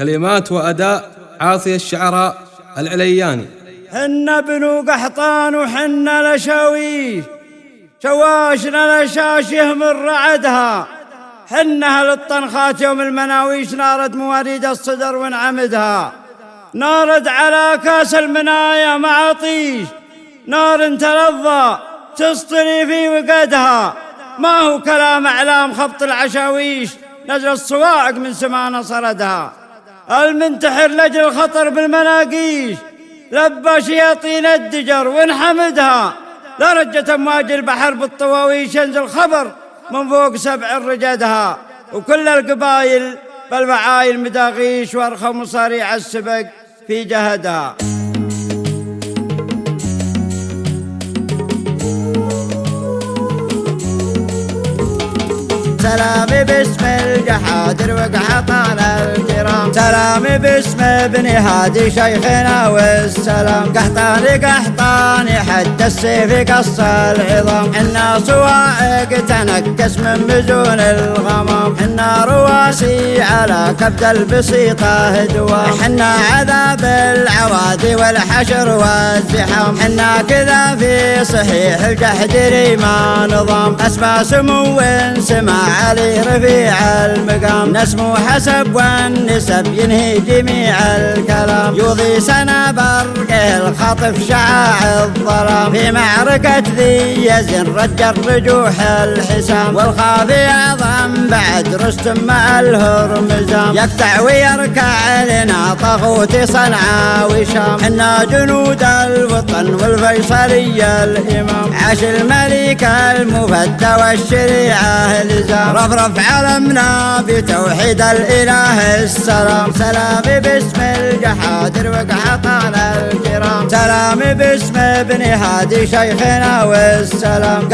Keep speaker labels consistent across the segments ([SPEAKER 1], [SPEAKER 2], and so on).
[SPEAKER 1] كلمات وأداء عاصي الشعراء العلياني.
[SPEAKER 2] حنا بنو قحطان وحنا لشاويش، شواشنا لشاشه من رعدها. حنا أهل الطنخات يوم المناويش، نارد مواريد الصدر ونعمدها. نارد على كاس المنايا مع طيش، نار تلظى تسطري في وقدها. ما هو كلام أعلام خبط العشاويش، نزل الصواعق من سمانا صردها. المنتحر لجل الخطر بالمناقيش، لبى شياطين الدجر ونحمدها. لرجت أمواج البحر بالطواويش، ينزل خبر من فوق سبع رجدها. وكل القبايل بالفعايل مداغيش، وارخى مصاريع السبق في جهدها. سلامي باسم الجحادر وقحطان الكرام، سلامي باسم ابن هادي شيخنا والسلام. قحطاني حد السيف قص العظام، حنا صواعق تنكس من مزون الغمام. حنا رواسي على كبد البسيطة دوام، حنا عذاب العوادي والحشر والزحام. حنا كذا في صحيح الجحدري ما نظام، اسمى سمو سمع علي رفيع المقام. نسمو حسب والنسب ينهي جميع الكلام، يوضي سنا برقه الخطف شعاع الظلام. في معركة ذي يزن رجل رجوح الحسام، والخافي أعظم بعد رستم مع الهرمزام. يقطع ويركع لنا طاغوت صنعاء وشام، حنا جنود الوطن والفيصلي الإمام. عاش الملك المفدى والشريعة لزام، رفرف علمنا بتوحيد الإله السلام. سلامي باسم الجحادر وقحطان الكرام، سلامي باسم ابن هادي شيخنا والسلام.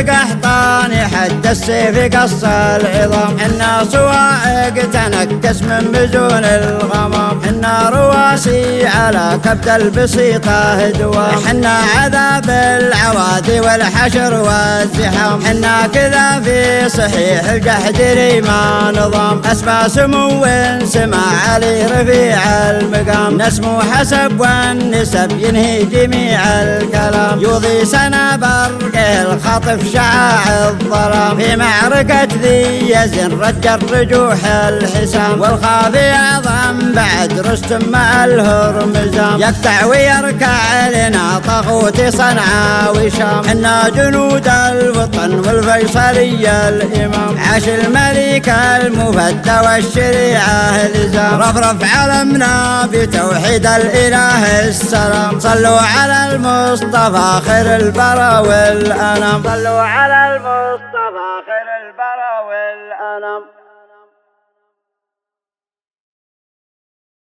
[SPEAKER 2] قحطاني حد السيف قص العظام، حنا صواعق تنكس من مزون الغمام. حنا رواسي على كبد البسيطة دوام، حنا عذاب العوادي والحشر والزحام. حنا كذا في صحيح الجحدري ما نظام، اسمى سمو سمع علي رفيع المقام. نسمو حسب والنسب ينهي جميع الكلام، يوضي سنا برقه الخطف شعاع الظلام. في معركة ذي يزن رجل رجوح الحسام، والخافي أعظم بعد رستم مع الهرمزام. يقطع ويركع لنا طاغوت صنعاء وشام، حنا جنود الوطن والفيصلي الإمام. عاش الملك المفدى والشريعة لزام، رفرف علمنا بتوحيد الإله السلام. صلوا على المصطفى خير البرى والأنام، صلوا على المصطفى خير البرى والأنام.